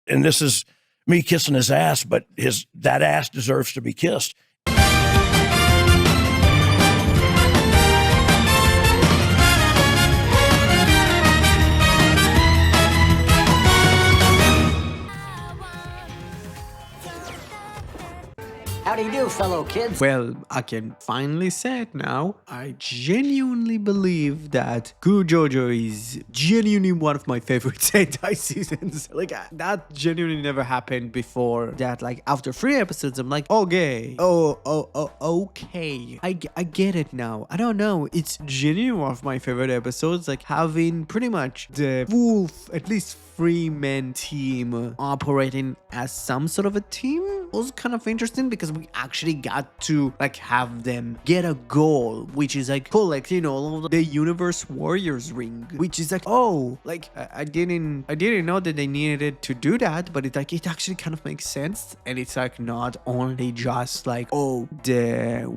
and this is me kissing his ass, but that ass deserves to be kissed. How do you do, fellow kids? Well, I can finally say it now. I genuinely believe that Gozyuger is genuinely one of my favorite Sentai seasons. Like, that genuinely never happened before. That, like, after 3 episodes, I'm like, okay. Okay. I get it now. I don't know. It's genuinely one of my favorite episodes. Like, having pretty much the full, at least 3-man team operating as some sort of a team was kind of interesting because we actually got to like have them get a goal, which is like collect, you know, the Universe Warriors ring, which is like, oh, like I didn't know that they needed to do that, but it actually kind of makes sense. And it's like not only just like, oh, the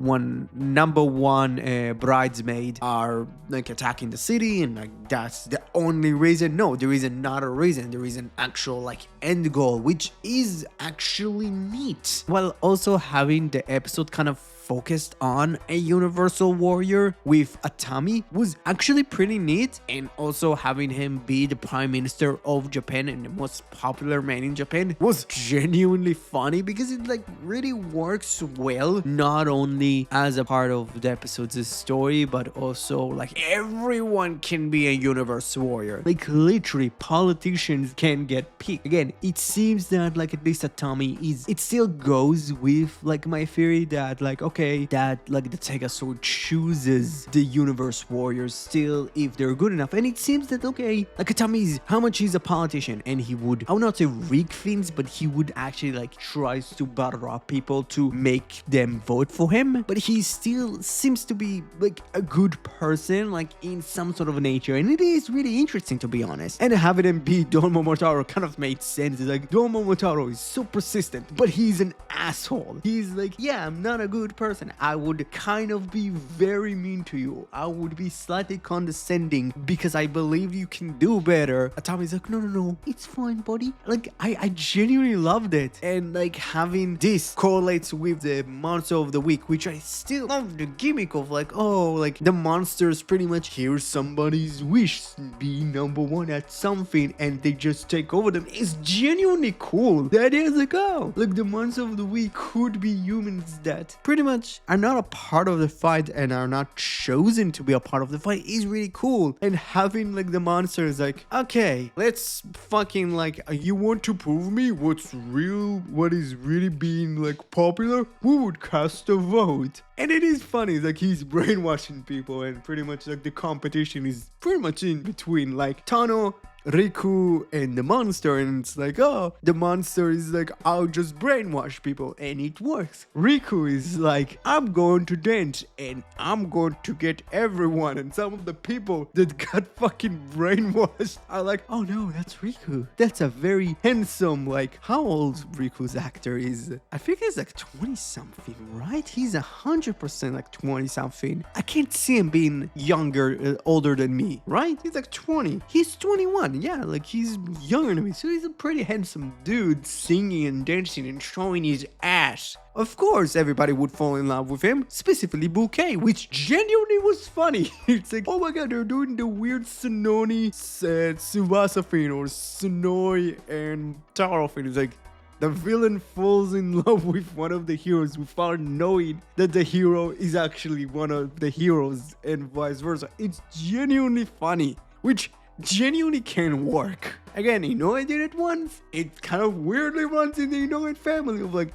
number one bridesmaid are like attacking the city and like that's the only reason. No, there is another reason. There is an actual like end goal, which is actually neat, while also having the episode kind of focused on a universal warrior with Atami was actually pretty neat. And also having him be the prime minister of Japan and the most popular man in Japan was genuinely funny because it like really works well, not only as a part of the episode's story, but also like everyone can be a universal warrior. Like literally politicians can get picked. Again, it seems that like at least Atami it still goes with like my theory that like, okay, that like the Tegasol chooses the Universe Warriors still if they're good enough. And it seems that, okay, like Atami's how much he's a politician and he would, I would not say rig things, but he would actually like tries to butter up people to make them vote for him. But he still seems to be like a good person, like in some sort of nature. And it is really interesting, to be honest. And having him be Don Momotaro kind of made sense. It's like Don Momotaro is so persistent, but he's an asshole. He's like, yeah, I'm not a good person. I would kind of be very mean to you. I would be slightly condescending because I believe you can do better. Atami's like, no, it's fine, buddy. Like, I genuinely loved it. And like having this correlates with the monster of the week, which I still love the gimmick of like, oh, like the monsters pretty much hear somebody's wish, be number one at something, and they just take over them. It's genuinely cool. The idea is like, oh, like the monster of the week could be humans that pretty much are not a part of the fight and are not chosen to be a part of the fight is really cool. And having like the monster is like, okay, let's fucking like, you want to prove me what is really being like popular? Who would cast a vote? And it is funny, like he's brainwashing people and pretty much like the competition is pretty much in between like Tano, Riku and the monster, and it's like, oh, the monster is like, I'll just brainwash people, and it works. Riku is like, I'm going to dance and I'm going to get everyone, and some of the people that got fucking brainwashed are like, oh no, that's Riku. That's a very handsome, like, how old Riku's actor is? I think he's like 20 something, right? He's 100% like 20 something. I can't see him being younger, older than me, right? He's like 20. He's 21. Yeah, like he's younger than me, so he's a pretty handsome dude singing and dancing and showing his ass. Of course, everybody would fall in love with him, specifically Bouquet, which genuinely was funny. It's like, oh my god, they're doing the weird Tsunoni, Tsubasa thing, or Tsunoi and Taro thing. It's like, the villain falls in love with one of the heroes without knowing that the hero is actually one of the heroes, and vice versa. It's genuinely funny, which genuinely can work. Again, Inoue did it once. It kind of weirdly runs in the Inoue family of like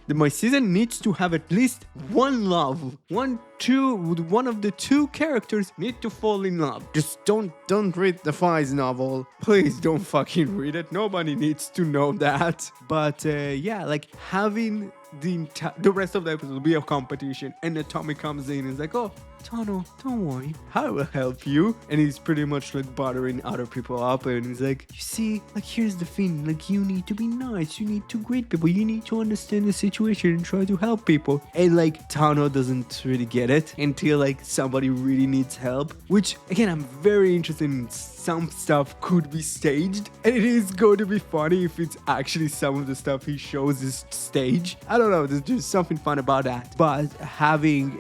my season needs to have at least one love. One of the two characters need to fall in love. Just don't read the Fies novel. Please don't fucking read it. Nobody needs to know that. But yeah, like having the rest of the episode will be a competition, and Atami comes in and is like, oh, Tano, don't worry, I will help you. And he's pretty much like buttering other people up, and he's like, you see, like here's the thing, like you need to be nice, you need to greet people, you need to understand the situation and try to help people. And like Tano doesn't really get it until like somebody really needs help, which again, I'm very interested in. Some stuff could be staged, and it is going to be funny if it's actually some of the stuff he shows is staged. I don't know, there's just something fun about that. But having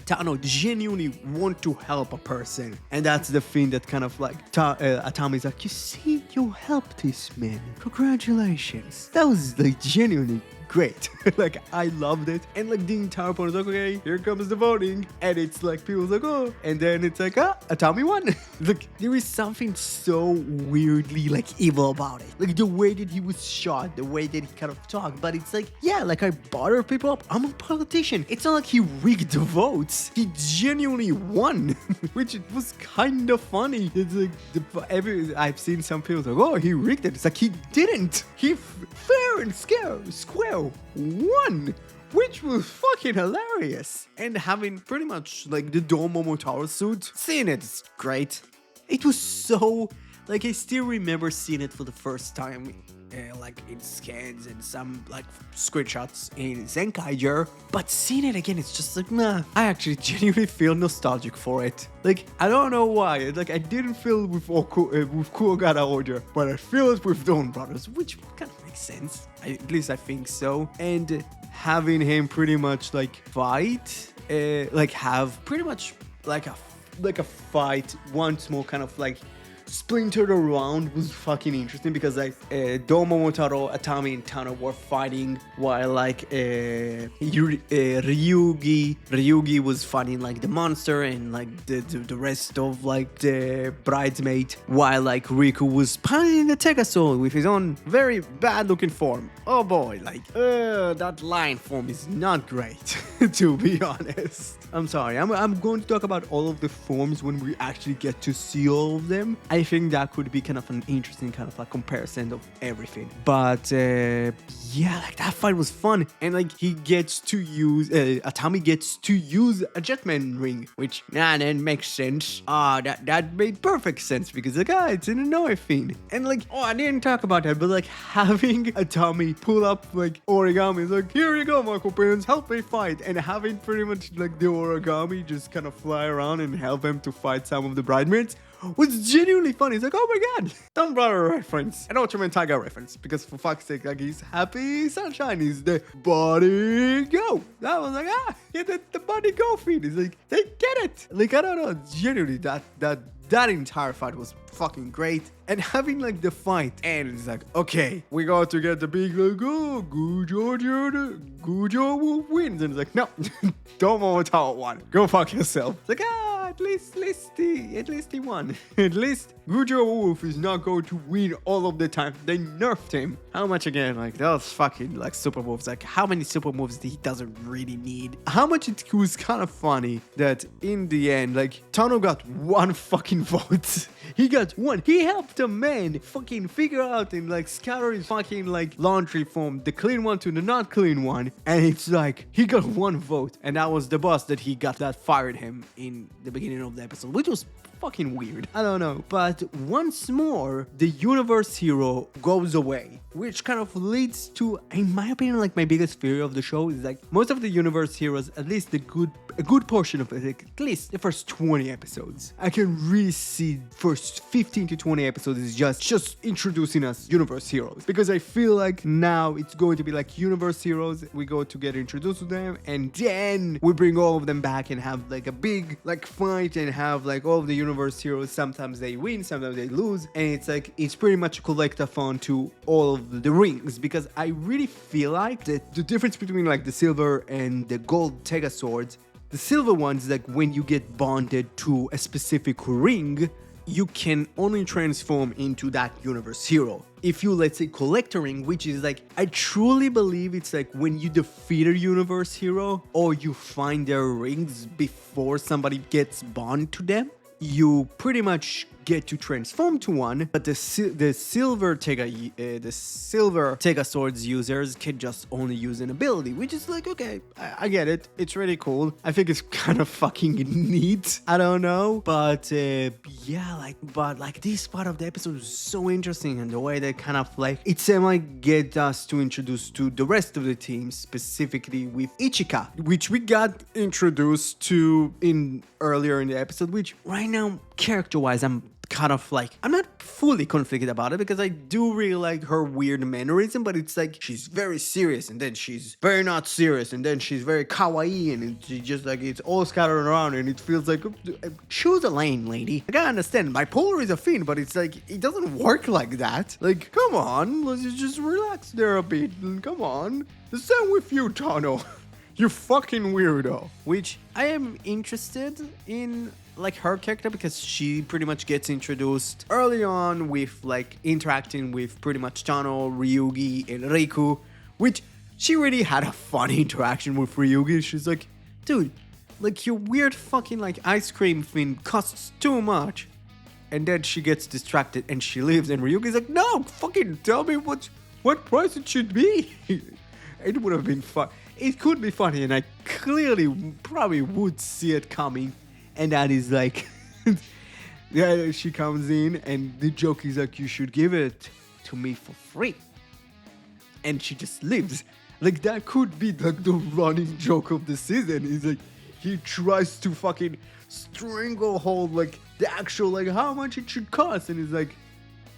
Tano genuinely want to help a person, and that's the thing that kind of like Atami's like, you see, you helped this man. Congratulations. That was like genuinely great. Like I loved it. And like the entire point is like, okay, here comes the voting, and it's like people's like, oh, and then it's like, Atami won. Like there is something so weirdly like evil about it, like the way that he was shot, the way that he kind of talked. But it's like, yeah, like I butter people up, I'm a politician. It's not like he rigged the votes, he genuinely won. Which it was kind of funny. It's like I've seen some people like, oh, he rigged it. It's like he didn't. He fair and square won, which was fucking hilarious. And having pretty much like the Don Momotaro suit, seeing it's great. It was so like, I still remember seeing it for the first time like in scans and some like screenshots in Zenkaiger, but seeing it again, it's just like, nah, I actually genuinely feel nostalgic for it. Like I don't know why, like I didn't feel with Kuogata Order, but I feel it with Dawn Brothers, which kind of makes sense. At least I think so. And having him pretty much like fight, like have pretty much like a fight once more, kind of like splintered around, was fucking interesting, because like Momotaro, Atami, and Tano were fighting while like Ryugi was fighting like the monster and like the rest of like the bridesmaid, while like Riku was piloting the Tegasol with his own very bad looking form. Oh boy, like that line form is not great. To be honest, I'm sorry, I'm going to talk about all of the forms when we actually get to see all of them. I think that could be kind of an interesting kind of like comparison of everything. But yeah, like that fight was fun, and like he gets to use Atami gets to use a Jetman ring, which that makes sense. That made perfect sense, because like it's an annoying thing. And like, I didn't talk about that, but like having Atami pull up like origami, is like, here you go, my companions, help me fight, and having pretty much like the origami just kind of fly around and help him to fight some of the bridesmaids was genuinely funny. It's like, oh my god, Dumb Brother reference, and Ultraman Tiger reference, because for fuck's sake, like he's Happy Sunshine, he's the Body Go. That was like, yeah, the Body Go feed. It's like, they get it. Like, I don't know, genuinely that entire fight was fucking great. And having like the fight, and it's like, okay, we got to get the big like, oh, Gozyuger wins, and it's like, no, don't Momotaro won. Go fuck yourself. It's like, at least he won. At least Gozyuger Wolf is not going to win all of the time. They nerfed him. How much again? Like those fucking like super moves. Like how many super moves he doesn't really need. How much it was kind of funny that in the end, like Tano got one fucking vote. He got one. He helped a man fucking figure out and like scatter his fucking like laundry from the clean one to the not clean one. And it's like he got one vote, and that was the boss that he got that fired him in the beginning of the episode, which was fucking weird. I don't know. But once more, the universe hero goes away, which kind of leads to, in my opinion, like my biggest fear of the show is like most of the universe heroes, at least a good portion of it, like at least the first 20 episodes, I can really see first 15 to 20 episodes is just introducing us universe heroes, because I feel like now it's going to be like universe heroes, we go to get introduced to them, and then we bring all of them back and have like a big like fight and have like all of the universe heroes. Sometimes they win, sometimes they lose, and it's like it's pretty much a collectathon to all of the rings, because I really feel like the difference between like the silver and the gold Tega swords, the silver ones, like when you get bonded to a specific ring, you can only transform into that universe hero. If you, let's say, collect a ring, which is like, I truly believe it's like when you defeat a universe hero or you find their rings before somebody gets bond to them, you pretty much get to transform to one, but the silver Tega Swords users can just only use an ability, which is like, okay, I get it. It's really cool. I think it's kind of fucking neat. I don't know, but yeah, like this part of the episode is so interesting, and the way they kind of like it get us to introduce to the rest of the team, specifically with Ichika, which we got introduced to earlier in the episode, which right now, character-wise, I'm kind of like, I'm not fully conflicted about it because I do really like her weird mannerism, but it's like she's very serious and then she's very not serious and then she's very kawaii and it's just like it's all scattered around and it feels like choose a lane, lady. Like, I understand bipolar is a thing, but it's like it doesn't work like that. Like, come on, let's just relax there a bit. Come on. The same with you, Tano. You fucking weirdo. Which I am interested in, like, her character, because she pretty much gets introduced early on with like interacting with pretty much Tano, Ryugi, and Riku, which she really had a funny interaction with Ryugi. She's like, dude, like your weird fucking like ice cream thing costs too much. And then she gets distracted and she leaves, and Ryugi's like, no, fucking tell me what price it should be. It would have been fun. It could be funny, and I clearly probably would see it coming. And that is like, yeah, she comes in, and the joke is like, you should give it to me for free. And she just leaves. Like, that could be like the running joke of the season. Is like, he tries to fucking stranglehold like the actual, like, how much it should cost. And he's like,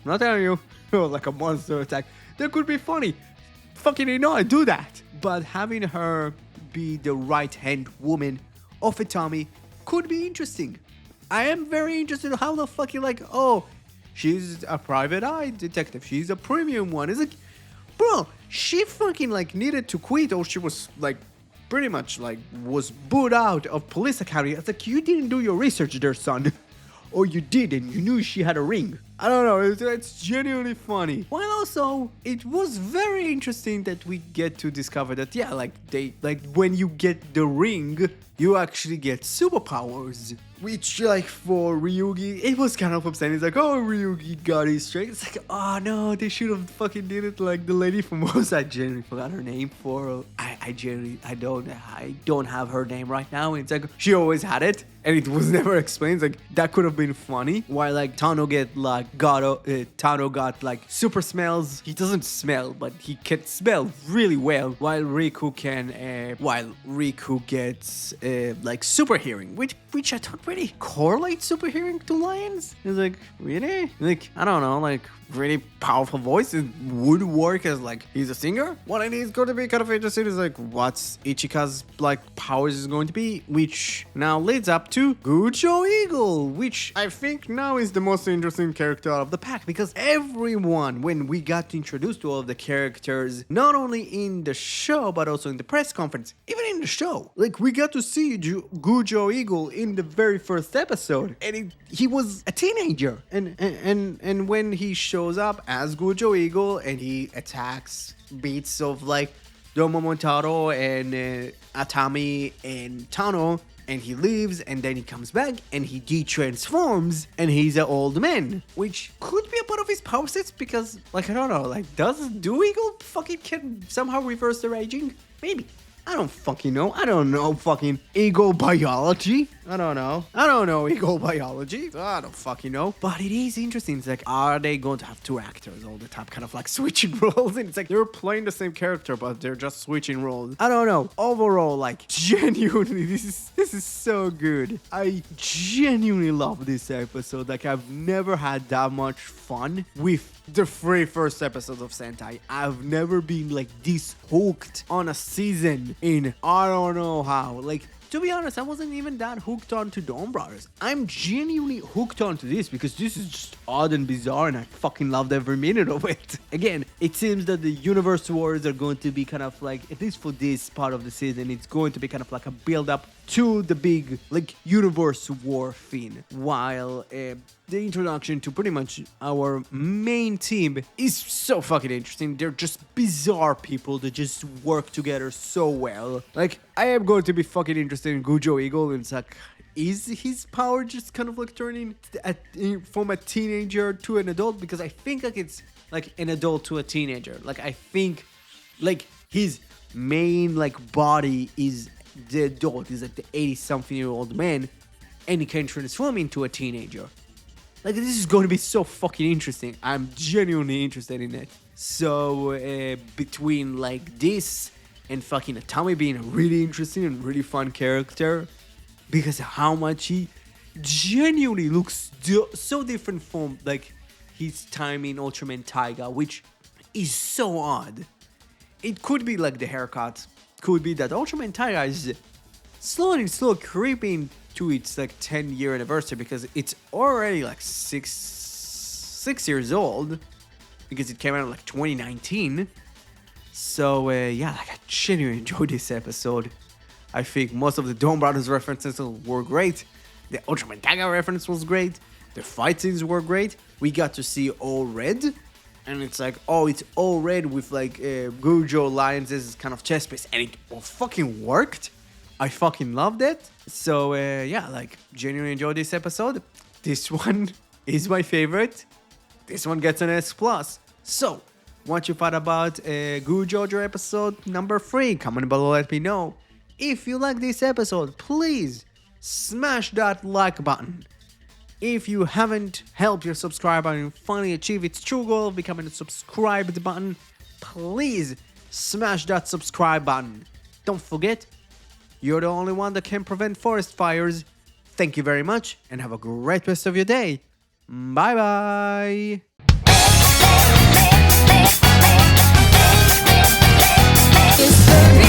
I'm not telling you. Or like a monster attack. That could be funny. Fucking, you know, I do that. But having her be the right-hand woman of Itami could be interesting. I am very interested in how the fuck you like, oh, she's a private eye detective. She's a premium one. It's like, bro, she fucking like needed to quit, or she was like pretty much like was booed out of police academy. It's like, you didn't do your research there, son. Or you did and you knew she had a ring. I don't know, it's genuinely funny. While also, it was very interesting that we get to discover that, yeah, like when you get the ring, you actually get superpowers. Which, like, for Ryugi, it was kind of upsetting. It's like, oh, Ryugi got his strength. It's like, oh no, they should have fucking did it like the lady from Oz. I genuinely forgot her name for. I don't have her name right now. It's like, she always had it, and it was never explained. It's like, that could have been funny. While like Tano got like super smells. He doesn't smell, but he can smell really well. While Riku gets like super hearing, which I don't really correlate super hearing to lions. It's like, really? Like, I don't know, like really powerful voice. It would work as like he's a singer. What I think is going to be kind of interesting is like what's Ichika's like powers is going to be, which now leads up to Gozyuger, which I think now is the most interesting character out of the pack, because everyone, when we got introduced to all of the characters, not only in the show but also in the press conference, even in the show, like we got to see Gozyuger in the very first episode, and he was a teenager, and when he shows up as Gozyuger and he attacks beats of like Momotaro and Atami and Tano, and he leaves, and then he comes back and he de-transforms and he's an old man, which could be a part of his power sets, because like I don't know, like does Eagle fucking can somehow reverse the aging? Maybe. I don't fucking know. I don't know fucking ego biology. I don't know ego biology. I don't fucking know. But it is interesting. It's like, are they going to have two actors all the time, kind of like switching roles? And it's like they're playing the same character, but they're just switching roles. I don't know. Overall, like, genuinely, this is so good. I genuinely love this episode. Like, I've never had that much fun with the first episodes of Sentai. I've never been like this hooked on a season in I don't know how. Like, to be honest, I wasn't even that hooked on to Dawn Brothers. I'm genuinely hooked onto this because this is just odd and bizarre, and I fucking loved every minute of it. Again, it seems that the Universe Wars are going to be kind of like, at least for this part of the season, it's going to be kind of like a build-up to the big, like, Universe War thing, while the introduction to pretty much our main team is so fucking interesting. They're just bizarre people that just work together so well. Like, I am going to be fucking interested in Gozyuger, and it's like, is his power just kind of like turning from a teenager to an adult? Because I think like it's like an adult to a teenager. Like I think like his main like body is the adult. He's like the 80-something-year-old man, and he can transform into a teenager. Like this is going to be so fucking interesting. I'm genuinely interested in it. So between like this and fucking Atami being a really interesting and really fun character, because how much he genuinely looks so different from like his time in Ultraman Taiga, which is so odd. It could be like the haircut, could be that Ultraman Taiga is slowly creeping to its like 10-year anniversary, because it's already like six years old, because it came out in like 2019. So yeah, like I genuinely enjoyed this episode. I think most of the Dawn Brothers references were great. The Ultraman Taiga reference was great. The fight scenes were great. We got to see all red, and it's like, oh, it's all red with like Gojo Lions' kind of chest piece, and it fucking worked. I fucking loved it. So yeah, like genuinely enjoyed this episode. This one is my favorite. This one gets an S+. So, what you thought about Gozyuger episode number 3? Comment below, let me know. If you like this episode, please smash that like button. If you haven't helped your subscribe button finally achieve its true goal of becoming a subscribed button, please smash that subscribe button. Don't forget, you're the only one that can prevent forest fires. Thank you very much, and have a great rest of your day. Bye bye. It's burning.